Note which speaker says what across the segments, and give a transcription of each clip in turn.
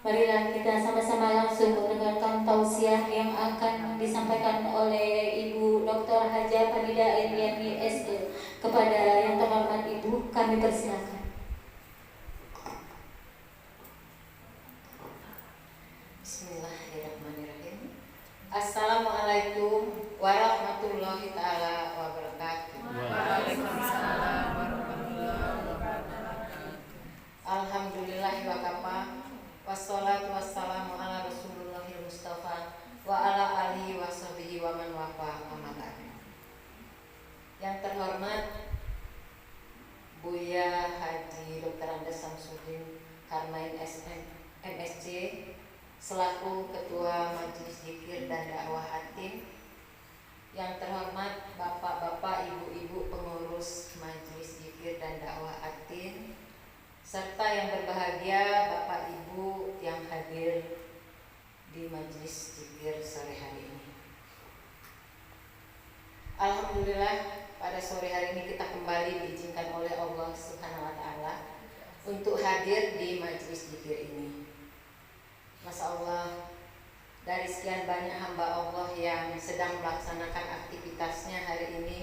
Speaker 1: Marilah kita sama-sama langsung mendengarkan tausiah yang akan disampaikan oleh Ibu Dr. Hajah Farida Iriani SE. Kepada yang terhormat Ibu, kami persilakan.
Speaker 2: Bismillahirrahmanirrahim. Assalamualaikum warahmatullahi ta'ala wabarakatuh.
Speaker 3: Waalaikumsalam warahmatullahi wabarakatuh.
Speaker 2: Alhamdulillahi wa kafa. Wassalatu wassalamu ala Rasulullahil Mustafa wa ala alihi wa sahbihi wa man wafa amma ba'du. Yang terhormat Buya Haji Dr. Andes Samsudin Harmain MSc selaku Ketua Majelis Zikir dan Dakwah Atim. Yang terhormat Bapak-bapak, Ibu-ibu pengurus Majelis Zikir dan Dakwah Atim, serta yang berbahagia Bapak Ibu yang hadir di majelis zikir sore hari ini. Alhamdulillah, pada sore hari ini kita kembali diizinkan oleh Allah Subhanahu wa taala untuk hadir di majelis zikir ini. Masya Allah, dari sekian banyak hamba Allah yang sedang melaksanakan aktivitasnya hari ini,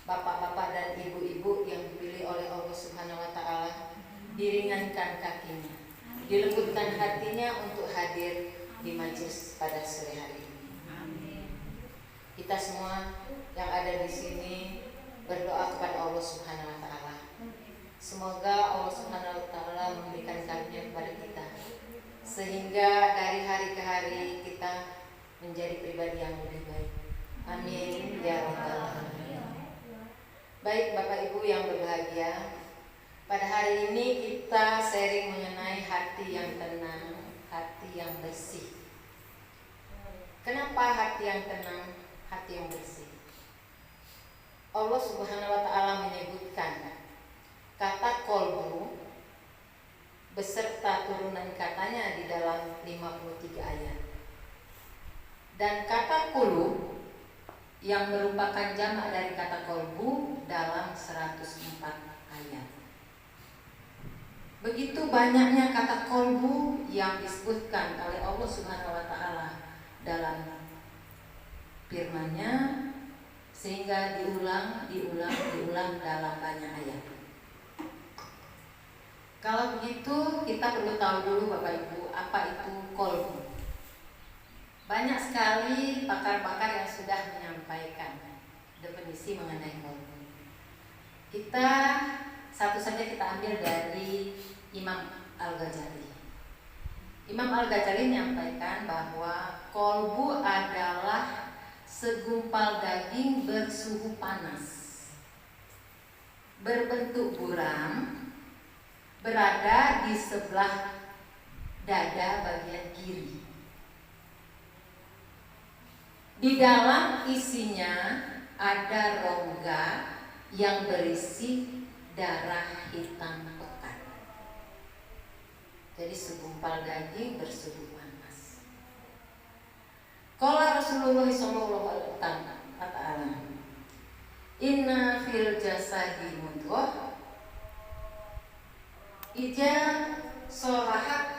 Speaker 2: bapak-bapak dan ibu-ibu yang dipilih oleh Allah Subhanahu wa taala, diringankan kakinya, dilembutkan hatinya untuk hadir di majelis pada sore hari ini. Kita semua yang ada di sini berdoa kepada Allah Subhanahu wa taala. Semoga Allah Subhanahu wa taala memberikan karunia kepada kita, sehingga dari hari ke hari kita menjadi pribadi yang lebih baik. Amin ya rabbal alamin. Baik Bapak Ibu yang berbahagia, pada hari ini kita sharing mengenai hati yang tenang, hati yang bersih. Kenapa hati yang tenang, hati yang bersih? Allah Subhanahu wa taala menyebutkan kata kolbu beserta turunan katanya di dalam 53 ayat. Dan kata kulub yang merupakan jamak dari kata kolbu dalam 104 ayat. Begitu banyaknya kata kolbu yang disebutkan oleh Allah Subhanahu wa taala dalam firman-Nya, sehingga diulang dalam banyak ayat. Kalau begitu, kita perlu tahu dulu Bapak Ibu, apa itu kolbu. Banyak sekali pakar-pakar yang sudah menyampaikan definisi mengenai kolbu. Kita satu saja kita ambil dari Imam Al-Ghazali. Imam Al-Ghazali menyampaikan bahwa kolbu adalah segumpal daging bersuhu panas, berbentuk buram, berada di sebelah dada bagian kiri. Di dalam isinya ada rongga yang berisi darah hitam pekat. Jadi segumpal daging bersuhu panas. Qala Rasulullah sallallahu alaihi wasallam, inna fil jasadi mudghah ija solahal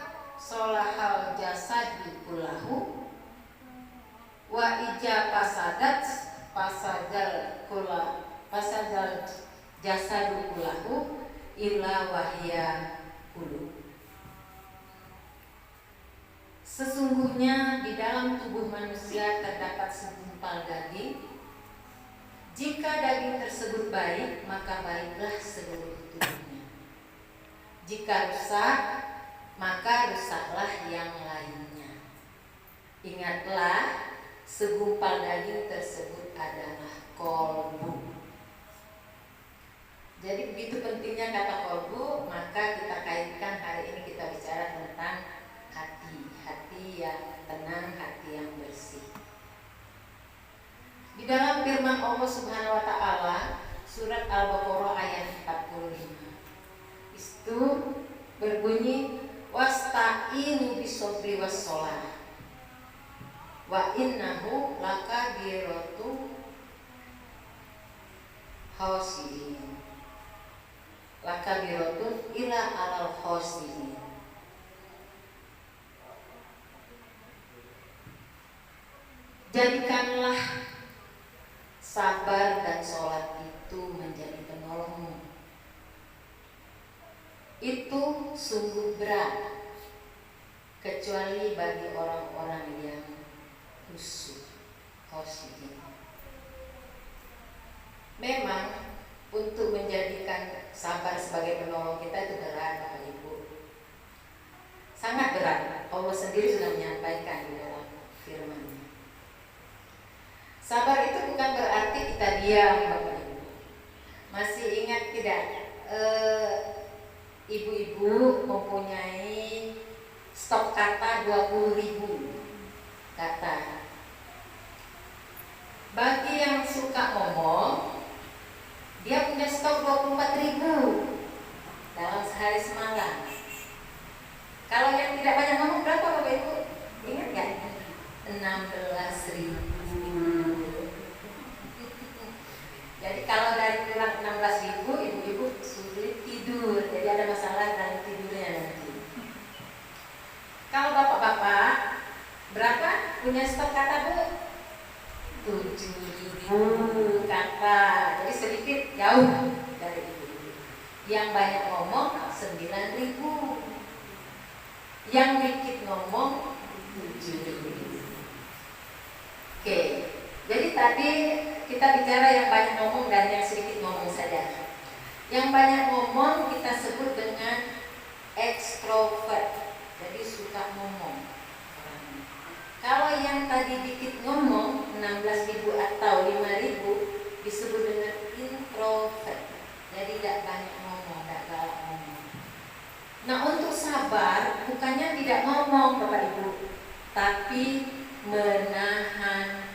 Speaker 2: jasadi kullahu wa ija pasadal jasadu kullahu illa wahya kulu. Sesungguhnya di dalam tubuh manusia terdapat segumpal daging. Jika daging tersebut baik, maka baiklah seluruh tubuhnya. Jika rusak, maka rusaklah yang lainnya. Ingatlah, segumpal daging tersebut adalah kolbu. Jadi begitu pentingnya kata kolbu, maka kita kaitkan hari ini kita bicara tentang hati, hati yang tenang, hati yang bersih. Di dalam firman Allah Subhanahu wa taala surat Al-Baqarah ayat 45. Itu berbunyi wasta'inu bisabri wassholah wa innahu lakabiratu khoshiin. Lakabiratun ila alal khoshiin. Jadikanlah sabar dan sholat itu menjadi penolongmu. Itu sungguh berat, kecuali bagi orang-orang yang khusyuk. Memang untuk menjadikan sabar sebagai penolong kita itu berat, Bapak Ibu. Sangat berat. Allah sendiri sudah menyampaikan di dalam firman-Nya. Sabar itu bukan berarti kita diam, Bapak Ibu. Masih ingat tidak? Ibu-ibu mempunyai stok kata 20.000 kata. Bagi yang suka ngomong, dia punya stok 24.000 dalam sehari semalam. Kalau yang tidak banyak ngomong berapa Bapak Ibu? Ingat gak? 16.000. Jadi kalau dari kurang 16.000, ibu-ibu sulit tidur. Jadi ada masalah dalam tidurnya nanti. Kalau bapak-bapak, berapa punya stok kata Bu? 7.000 kata. Jadi sedikit jauh dari ibu-ibu. Yang banyak ngomong 9.000. Yang dikit ngomong 7.000. Oke. Jadi tadi kita bicara yang banyak ngomong dan yang sedikit ngomong saja. Yang banyak ngomong kita sebut dengan ekstrovert. Jadi suka ngomong. Kalau yang tadi dikit ngomong 16.000 atau 5.000 disebut dengan introvert. Jadi tidak banyak ngomong, tidak galak ngomong. Nah untuk sabar bukannya tidak ngomong Bapak Ibu, tapi menahan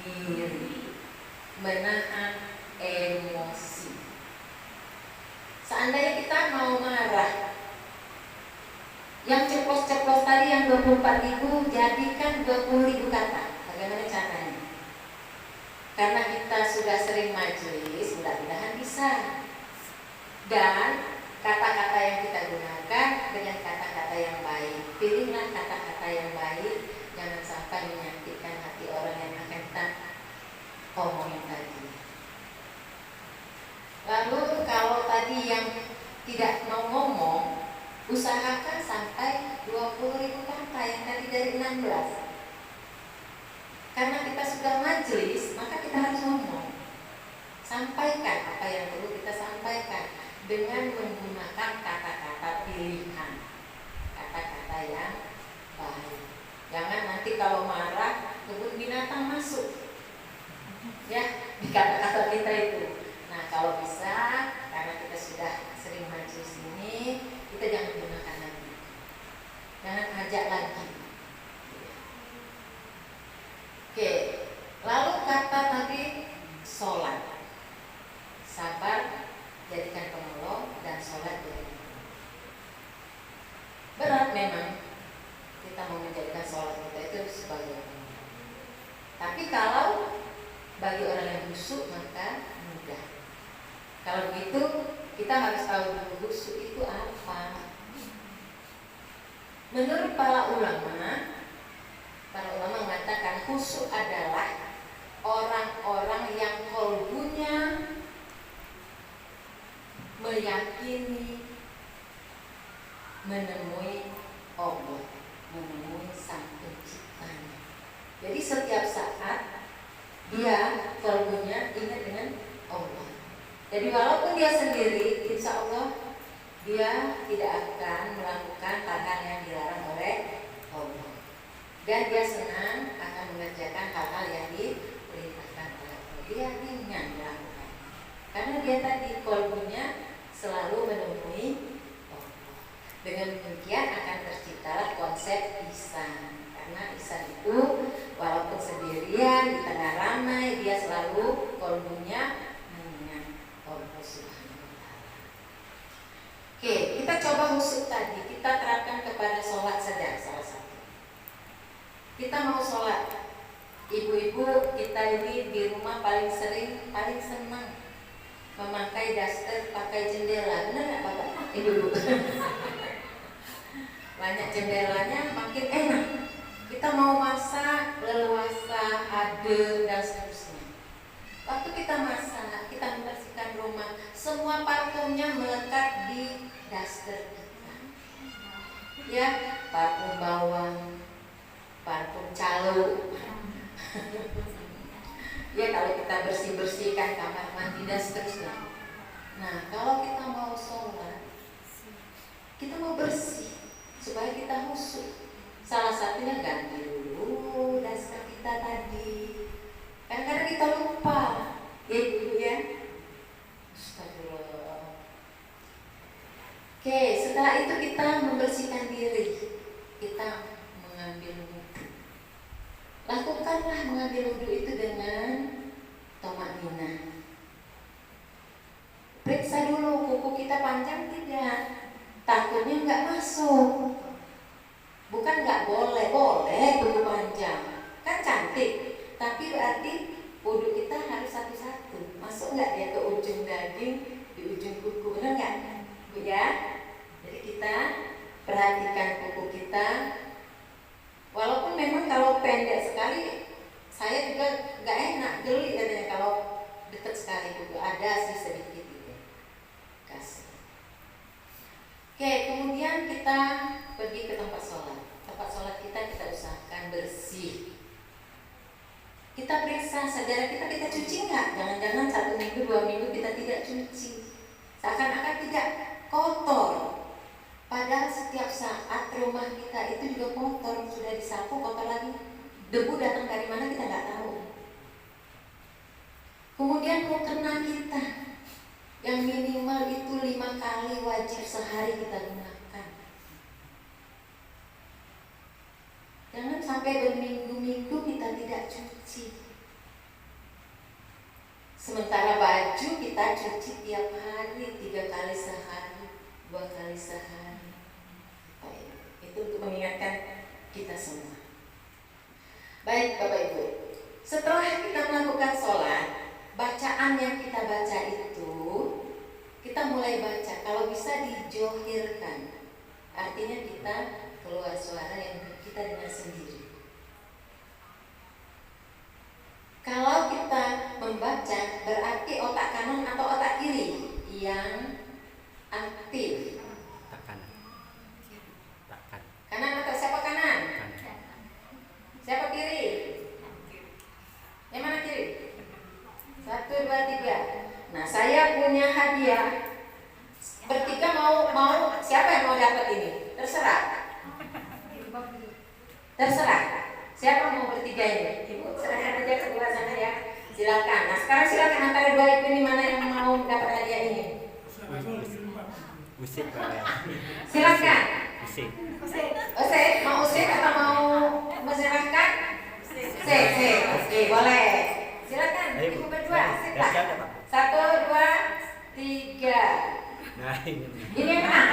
Speaker 2: diri, menahan emosi. Seandainya kita mau marah, yang ceplos-ceplos tadi yang 24.000 jadikan 20.000 kata. Bagaimana caranya? Karena kita sudah sering majelis, mudah-mudahan bisa. Dan kata-kata yang kita gunakan dengan kata-kata yang baik. Pilihlah kata-kata yang baik, jangan sampai menyakitkan hati orang yang akan kita omongin tadi. Lalu kalau tadi yang tidak mau ngomong, usahakan sampai 20.000 kata yang tadi dari 16. Karena kita sudah majelis, maka kita harus ngomong. Sampaikan apa yang perlu kita sampaikan dengan menggunakan kata-kata pilihan, kata-kata yang baik. Jangan nanti kalau marah kebun binatang masuk, ya di kata-kata kita itu. Nah kalau bisa, karena kita sudah sering majelis ini, kita jangan gunakan lagi, jangan ajak lagi. Oke, lalu kata tadi sholat, sabar jadikan penolong dan sholat jadikan. Berat memang kita mau menjadikan sholat kita itu sebagai penolong. Tapi kalau bagi orang yang khusyuk maka mudah. Kalau begitu kita harus tahu dulu khusyuk itu apa. Menurut para ulama mengatakan khusyuk adalah orang-orang yang qalbunya meyakini menemui Allah, menemui Sang Penciptanya. Jadi setiap saat dia qalbunya ingat dengan Allah. Jadi walaupun dia sendiri, insya Allah dia tidak akan melakukan hal-hal yang dilarang oleh Allah. Dan dia senang akan mengerjakan hal-hal yang diperintahkan oleh Allah. Dia ringan melakukan. Karena dia tadi qalbunya selalu menemui Allah. Dengan demikian akan terciptalah konsep ihsan. Karena ihsan itu walaupun sendirian di tengah ramai, dia selalu kolbunya mengingat Allah Subhanahu wa Ta'ala. Oke, kita coba husuk tadi, kita terapkan kepada sholat saja salah satu. Kita mau sholat, ibu-ibu kita ini di rumah paling senang memakai daster, pakai jendela, benar nggak Bapak? Ibu-ibu. Banyak jendelanya makin enak. Kita mau masak, leluasa, adem dan seterusnya. Waktu kita masak, kita membersihkan rumah, semua parfumnya melekat di daster kita. Ya, parfum bawang, parfum calo. Ya, kalau kita bersihkan kamar mandi dan seterusnya. Nah, kalau kita mau sholat, kita mau bersih supaya kita khusyuk. Salah satunya ganti dulu daster kita tadi. Kadang-kadang kita lupa, ya ibu ya. Astagfirullah. Oke, setelah itu kita membersihkan diri. Kita mengambil wudhu. Lakukanlah mengambil wudhu itu dengan tamakninah. Periksa dulu kuku kita panjang tidak. Takutnya nggak masuk. Bukan nggak boleh kuku panjang, kan cantik. Tapi berarti wudhu kita harus satu-satu. Masuk nggak dia ke ujung daging, di ujung kuku, benar nggak, Bu ya? Jadi kita perhatikan kuku kita. Walaupun memang kalau pendek sekali, saya juga nggak enak, geli katanya kalau dekat sekali kuku. Ada sih sedikit gitu. Kasih. Oke, kemudian kita pergi ke tempat sholat. Tempat sholat kita usahakan bersih. Kita periksa sejarah kita cuci nggak? Jangan-jangan 1 minggu, 2 minggu kita tidak cuci. Seakan-akan tidak kotor. Padahal setiap saat rumah kita itu juga kotor. Sudah disapu, kotor lagi. Debu datang dari mana kita nggak tahu. Kemudian mukena kita yang minimal itu 5 kali wajib sehari kita gunakan. Jangan sampai berminggu-minggu kita tidak cuci. Sementara baju kita cuci tiap hari, 3 kali sehari, 2 kali sehari. Baik, itu untuk mengingatkan kita semua. Baik Bapak Ibu, setelah kita melakukan sholat, bacaan yang kita baca itu kita mulai baca. Kalau bisa dijohirkan, artinya kita keluar suara yang kita dengar sendiri. Kalau kita membaca, berarti otak kanan atau otak kiri yang aktif?
Speaker 4: Otak kanan.
Speaker 2: Kanan atau siapa kanan? Siapa kiri? Yang mana kiri? 1, 2, 3. Nah, saya punya hadiah. Bertiga mau siapa yang mau dapat ini? Terserah. Siapa mau bertiga ini? Ibu serahkan aja sebelah sana ya. Silakan. Nah, sekarang silakan antara 2 ibu ini mana yang mau dapat hadiah ini?
Speaker 4: Usik Pak.
Speaker 2: Silakan.
Speaker 4: Usik.
Speaker 2: Mau usik atau mau menyerahkan? Usik. Oke, boleh. Silakan. Ibu berdua. Usik Pak. 1, 2, 3.
Speaker 4: Nah, ini.
Speaker 2: Ini yang menang.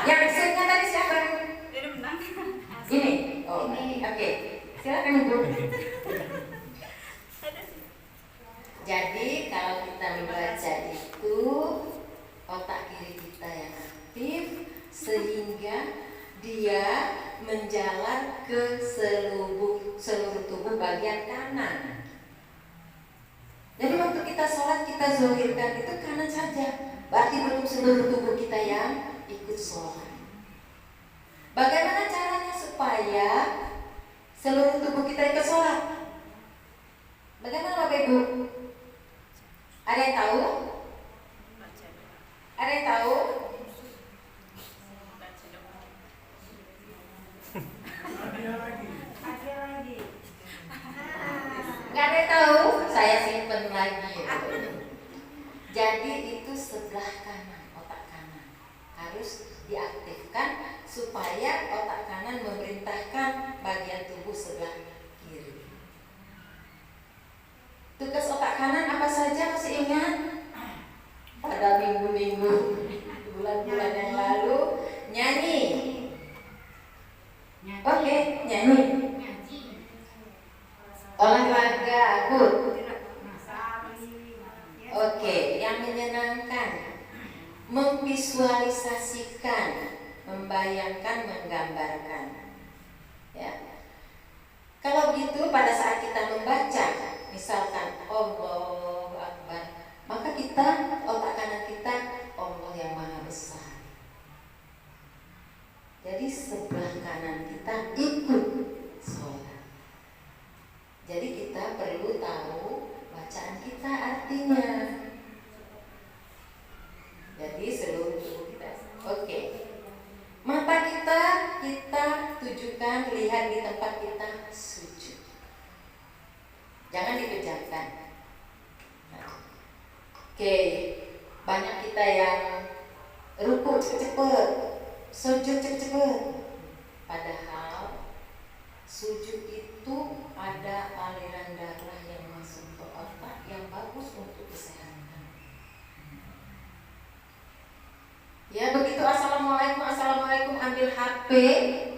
Speaker 2: Yang usiknya tadi siapa?
Speaker 3: Ini menang.
Speaker 2: Ini. Oh, ini. Oke. Silakan Ibu. Jadi kalau kita membaca itu otak kiri kita yang aktif sehingga dia menjalar ke seluruh tubuh bagian kanan. Jadi waktu kita sholat kita zohirkan itu kanan saja, berarti belum seluruh tubuh kita yang ikut sholat. Bagaimana caranya supaya seluruh tubuh kita ikut sholat? Bagaimana Bapak Ibu? Ada yang tahu? Ada yang tahu? Gak ada yang tahu? Saya simpen lagi. Jadi itu sebelah kanan harus diaktifkan supaya otak kanan memerintahkan bagian tubuh sebelah kiri. Tugas otak kanan apa saja, masih ingat? Pada minggu-minggu, bulan-bulan yang lalu, nyanyi. Oke, nyanyi. Olahraga, good. Oke, yang menyenangkan, memvisualisasikan, membayangkan, menggambarkan. Ya. Kalau begitu pada saat kita membaca, misalkan Allahu Akbar, maka kita, otak kanan kita, Allah yang Maha Besar. Jadi sebelah kanan kita ikut sholat. Jadi kita perlu tahu bacaan kita artinya. Jadi seluruh tubuh kita. Oke. Mata kita tujukan, lihat di tempat kita sujud. Jangan dipejamkan. Oke. Banyak kita yang ruku cepet-cepet, sujud cepet-cepet. Padahal sujud itu ada aliran darah yang masuk ke otak yang bagus untuk kesehatan. Ya begitu, assalamualaikum, ambil HP,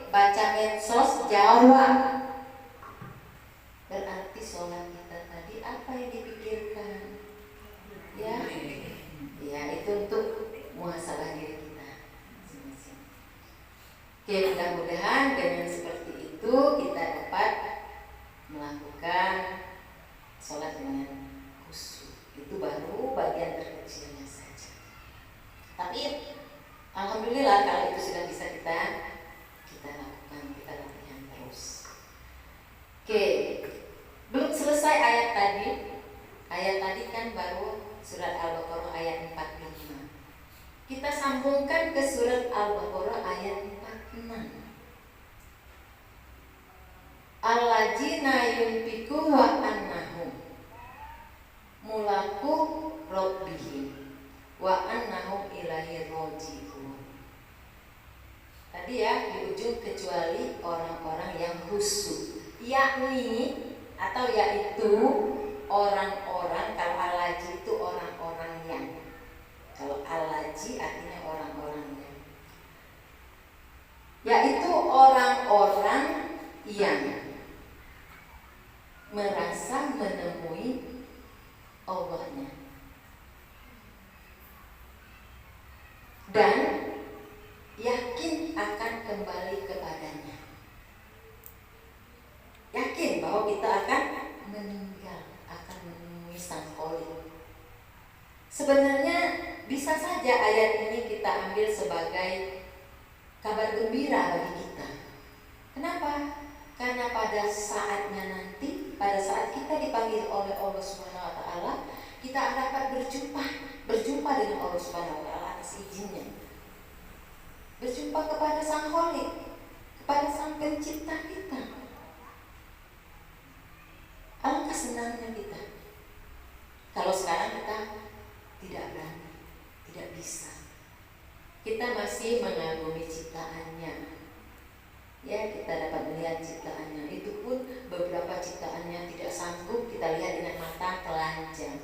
Speaker 2: baca medsos, jawab. Berarti sholat kita tadi apa yang dipikirkan? Ya itu untuk muhasabah diri kita. Oke, mudah-mudahan dengan seperti itu kita dapat melakukan sholat dengan khusyuk. Itu baru bagian terkecilnya saja. Tapi alhamdulillah kalau itu sudah bisa kita lakukan, kita latihan terus. Oke, belum selesai ayat tadi. Ayat tadi kan baru surat Al-Baqarah ayat 45. Kita sambungkan ke surat Al-Baqarah ayat 46. Alladzina yunfiqu wa annahum mulaku rabbihim wa annahum ilaihi raji'un. Tadi ya di ujung, kecuali orang-orang yang khusyuk, yakni atau yaitu orang-orang. Kalau alaji itu orang-orang yang, kalau alaji artinya orang-orang yang, yaitu orang-orang yang merasa menemui Allahnya dan yakin akan kembali kepadanya, yakin bahwa kita akan meninggal, akan menemui Sang Khalik. Sebenarnya bisa saja ayat ini kita ambil sebagai kabar gembira bagi kita. Kenapa? Karena pada saatnya nanti, pada saat kita dipanggil oleh Allah Subhanahu wa taala, kita akan dapat berjumpa dengan Allah Subhanahu wa taala atas izinnya. Berjumpa kepada Sang Khalik, kepada Sang Pencipta kita. Alangkah senangnya kita. Kalau sekarang kita tidak berani, tidak bisa. Kita masih mengagumi ciptaannya. Ya, kita dapat melihat ciptaannya. Itu pun beberapa ciptaannya tidak sanggup kita lihat dengan mata telanjang.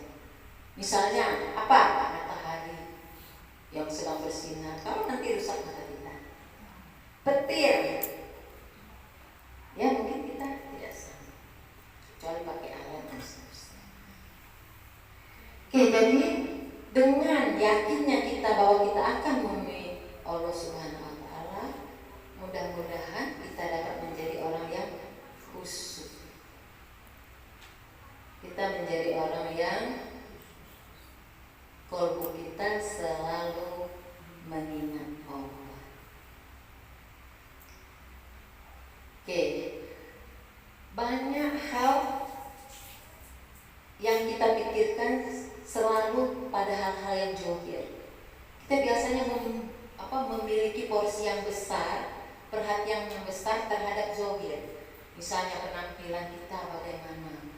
Speaker 2: Misalnya apa? Matahari yang sedang bersinar. Kalau nanti rusak mata kita. Petir. Ya, mungkin kita tidak sanggup, kecuali pakai alat dan seterusnya. Oke, jadi dengan yakinnya kita bahwa kita akan menemui Allah Subhanahu wa taala, mudah-mudahan kita dapat menjadi orang yang khusyuk. Kita menjadi orang yang kalbu kita selalu mengingat Allah. Oke, banyak hal yang kita pikirkan selalu pada hal-hal yang zahir. Kita biasanya memiliki porsi yang besar, perhatian yang besar terhadap zahir. Misalnya penampilan kita bagaimana,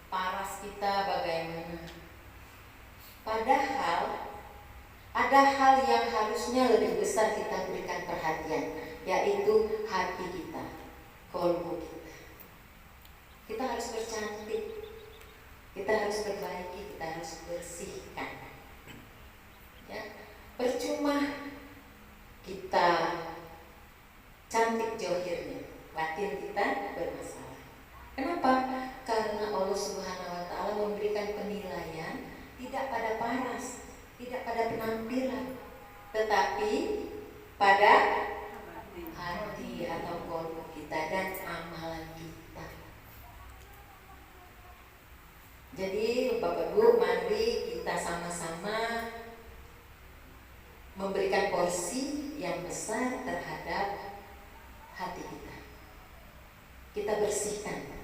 Speaker 2: paras kita bagaimana. Padahal ada hal yang harusnya lebih besar kita berikan perhatian, yaitu hati kita, kolbu kita. Kita harus bercantik, kita harus perbaiki, kita harus bersihkan. Ya, percuma kita cantik johirnya, batin kita bermasalah. Kenapa? Karena Allah Subhanahu wa Ta'ala memberikan penilaian tidak pada paras, tidak pada penampilan, tetapi pada hati atau kolbu kita dan amalan kita. Jadi Bapak Ibu, mari kita sama-sama memberikan porsi yang besar terhadap hati kita. Kita bersihkan.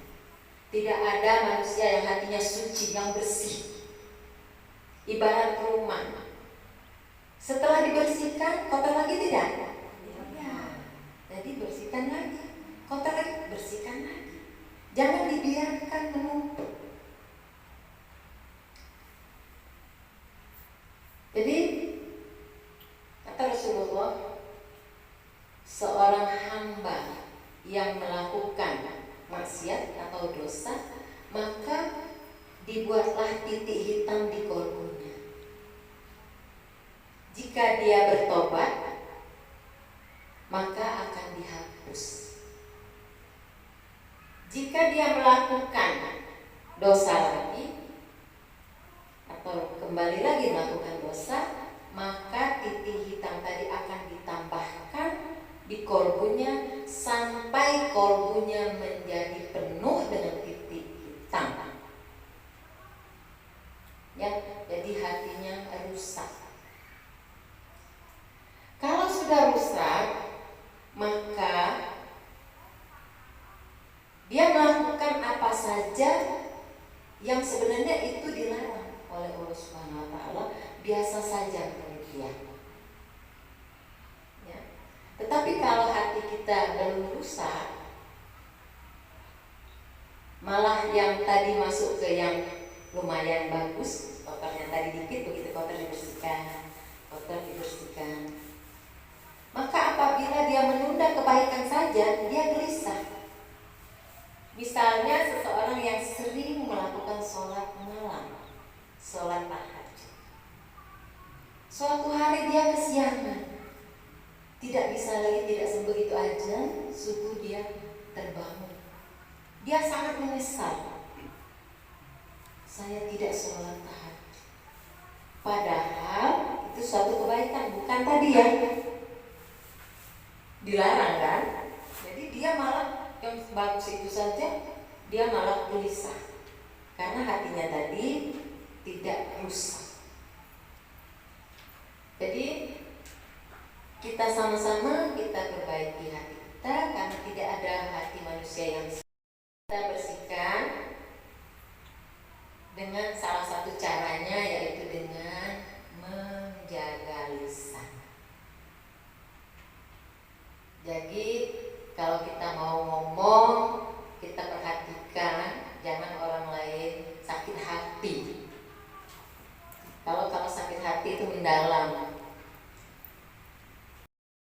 Speaker 2: Tidak ada manusia yang hatinya suci, yang bersih. Ibarat rumah, setelah dibersihkan kotor lagi tidak? Ya, jadi bersihkan lagi, kotor lagi, bersihkan lagi. Jangan dibiarkan menumpuk. Jadi kata Rasulullah, seorang hamba yang melakukan maksiat atau dosa, maka dibuatlah titik hitam di kolbunya. Jika dia bertobat, maka akan dihapus. Jika dia melakukan dosa lagi atau kembali lagi melakukan dosa, maka titik hitam tadi akan ditambahkan di kolbunya sampai kolbunya menjadi penuh dengan titik hitam. Ya, jadi hatinya rusak. Kalau sudah rusak, maka dia melakukan apa saja yang sebenarnya itu dilarang oleh Allah Subhanahu wa Ta'ala, biasa saja menurut dia. Ya. Tetapi kalau hati kita belum rusak, malah yang tadi masuk ke yang lumayan bagus, kotornya tadi dikit, begitu kotor dibersihkan, kotor dibersihkan. Maka apabila dia menunda kebaikan saja, dia gelisah. Misalnya seseorang yang sering melakukan sholat malam, sholat tahajud. Suatu hari dia kesiangan, tidak bisa lagi, tidak sebegitu aja, subuh dia terbangun. Dia sangat menyesal. Saya tidak sholat tahajud. Padahal itu suatu kebaikan, bukan tadi ya dilarang kan? Jadi dia malah yang bagus itu saja dia malah gelisah karena hatinya tadi tidak rusak. Jadi kita sama-sama kita perbaiki hati kita, karena tidak ada hati manusia yang kita bersihkan dengan salah satu caranya, yaitu dengan menjaga lisan. Jadi kalau kita mau ngomong, kita perhatikan jangan orang lain sakit hati. Kalau sakit hati itu mendalam.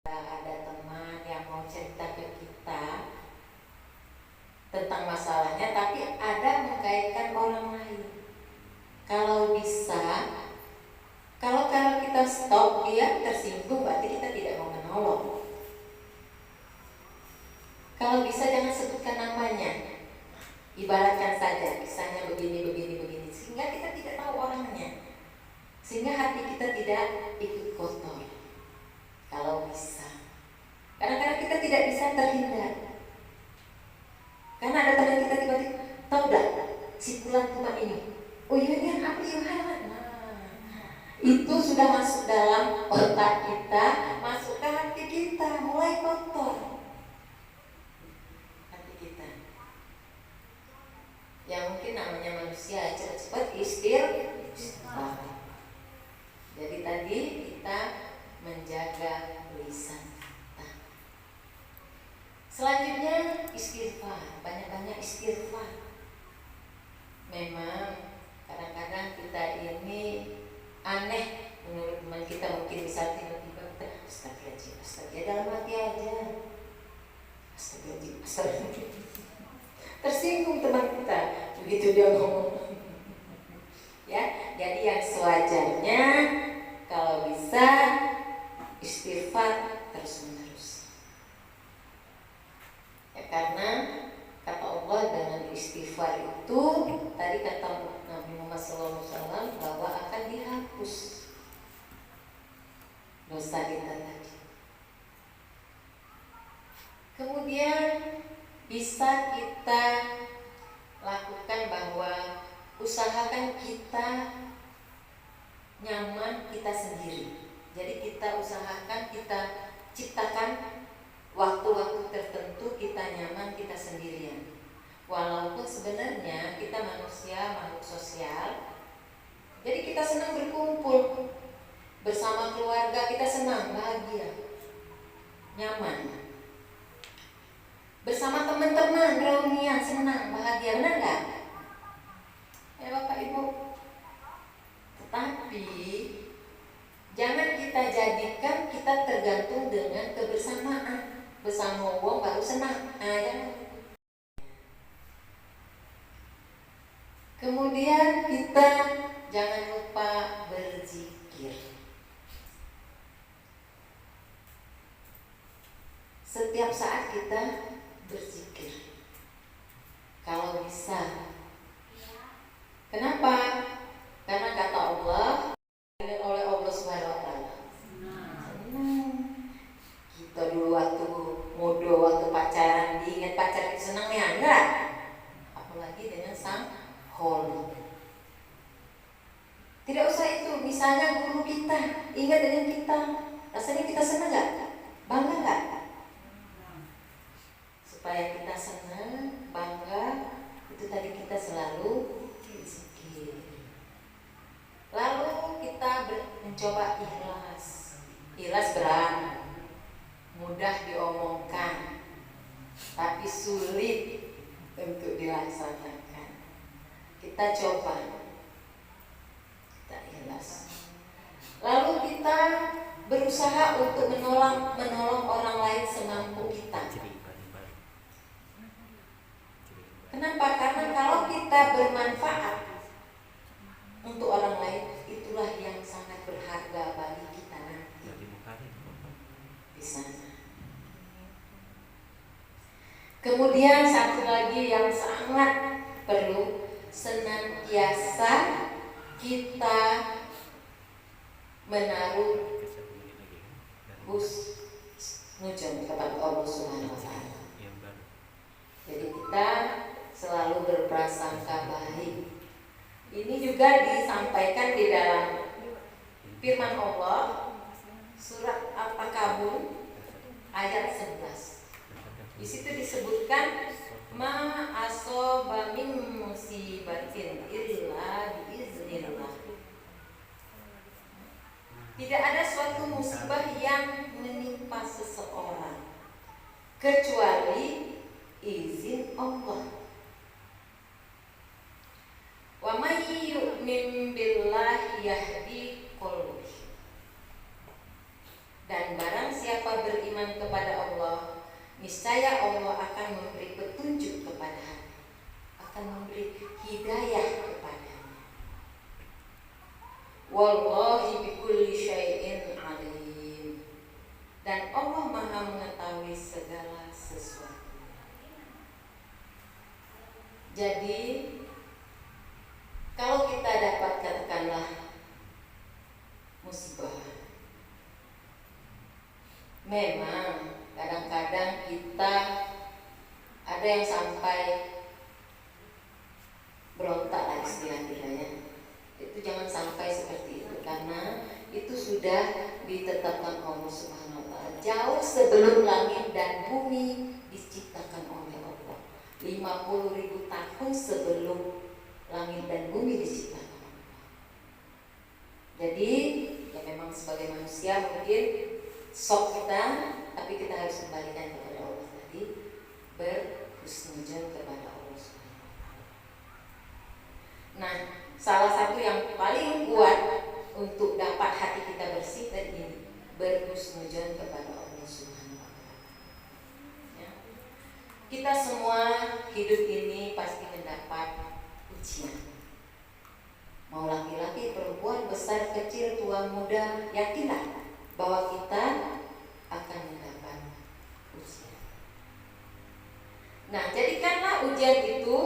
Speaker 2: Ada teman yang mau cerita ke kita tentang masalahnya, tapi ada mengkaitkan orang lain. Kalau bisa, kalau kita stop, dia tersinggung, berarti kita tidak mau menolong. Kalau bisa jangan sebutkan namanya, ibaratkan saja kisahnya begini, sehingga kita tidak tahu orangnya, sehingga hati kita tidak ikut kotor. Kalau bisa, kadang-kadang kita tidak bisa terhindar, karena ada teman kita tiba-tiba, tahu dah si Fulan cuma ini, oh iya ini apa ya, itu sudah masuk dalam otak kita, masuk ke hati kita, mulai kotor. Ya mungkin namanya manusia cepat-cepat istighfar. Jadi tadi kita menjaga lisan kita. Selanjutnya istighfar, banyak-banyak istighfar. Memang kadang-kadang kita ini aneh Menurut teman kita mungkin bisa tiba-tiba kita astagfirullahaladzim, dalam hati aja, astagfirullahaladzim. Tersinggung teman kita begitu dia ngomong. Ya, jadi yang sewajarnya kalau bisa istighfar terus-menerus. Ya, karena kata Allah dengan istighfar itu tadi kata Nabi Muhammad SAW bahwa akan dihapus dosa kita tadi. Kemudian bisa kita lakukan bahwa usahakan kita nyaman kita sendiri. Jadi kita usahakan kita ciptakan waktu-waktu tertentu kita nyaman kita sendirian. Walaupun sebenarnya kita manusia makhluk sosial, jadi kita senang berkumpul bersama keluarga, kita senang, bahagia, nyaman. Bersama teman-teman, reunian, senang, bahagia, benar nggak? Ya Bapak Ibu. Tetapi jangan kita jadikan kita tergantung dengan kebersamaan. Bersama wong baru senang. Jangan. Kemudian kita jangan lupa berzikir. Setiap saat kita berzikir. Kalau bisa. Kenapa? Karena kata Allah oleh Allah Subhanahu wa taala. Kita dulu waktu muda, waktu pacaran, diingat pacar itu senang ya enggak? Apalagi dengan sang holi. Tidak usah itu, misalnya guru kita ingat dengan kita, rasanya kita senang nggak? Bangga nggak? Supaya kita senang, bangga, itu tadi kita selalu berzikir. Lalu kita mencoba ikhlas. Ikhlas berat, mudah diomongkan, tapi sulit untuk dilaksanakan. Kita coba, kita ikhlas. Lalu kita berusaha untuk menolong orang lain semampu kita. Kenapa? Karena kalau kita bermanfaat untuk orang lain, itulah yang sangat berharga bagi kita nanti di sana. Kemudian satu lagi yang sangat perlu, senantiasa kita menaruh husnuzon kepada Allah Subhanahu wa taala. Jadi kita selalu berprasangka baik. Ini juga disampaikan di dalam firman Allah surat Al-Ankabut ayat 11. Di situ disebutkan ma asoba min musibatin illa biiznillah. Tidak ada suatu musibah yang menimpa seseorang kecuali izin Allah. Wa may yu'min billahi yahdi qalbi. Dan barang siapa beriman kepada Allah, niscaya Allah akan memberi petunjuk kepada, akan memberi hidayah kepadanya. Wallahi bikulli syai'in alim. Dan Allah Maha mengetahui segala sesuatu. Jadi kalau kita dapat katakanlah musibah, memang kadang-kadang kita ada yang sampai berontak lah istilah kita ya. Itu jangan sampai seperti itu, karena itu sudah ditetapkan Allah Subhanahu wa taala jauh sebelum langit dan bumi diciptakan oleh Allah. 50.000 tahun sebelum langit dan bumi diciptakan Allah. Jadi ya memang sebagai manusia mungkin sok kita, tapi kita harus kembalikan kepada Allah tadi, berhusnuzon kepada Allah Subhanahu wa taala. Nah, salah satu yang paling kuat untuk dapat hati kita bersih dan ini berhusnudzon kepada Allah Subhanahu wa taala. Ya. Kita semua hidup ini pasti mendapat ujian. Mau laki-laki, perempuan, besar, kecil, tua, muda, yakinlah bahwa kita akan mendapat ujian. Nah, jadikanlah ujian itu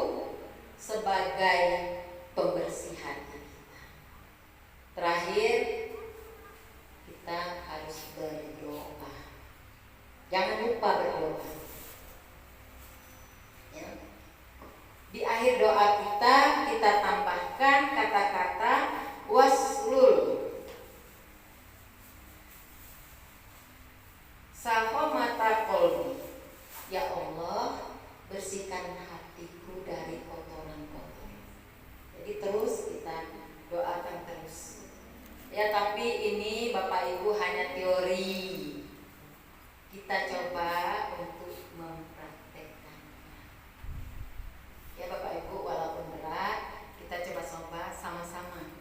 Speaker 2: sebagai pembersih hati kita. Terakhir, kita harus berdoa. Jangan lupa berdoa. Ya. Di akhir doa kita tambahkan kata-kata waslul safomata qalbi. Ya Allah, bersihkan hatiku dari kotoran-kotoran. Jadi terus kita doakan terus. Ya, tapi ini Bapak Ibu hanya teori. Kita coba untuk mempraktekkannya. Ya Bapak Ibu, walaupun berat, kita coba sama-sama.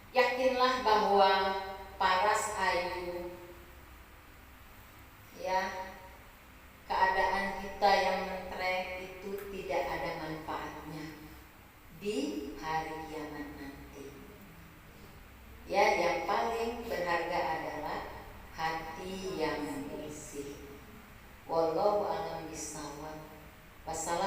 Speaker 2: Yakinlah bahwa paras ayu, ya, keadaan kita yang mentrek itu tidak ada manfaatnya di hari kiamat nanti. Ya, yang paling berharga adalah hati yang bersih. Wallahu a'lam bishawab. Wassalamualaikum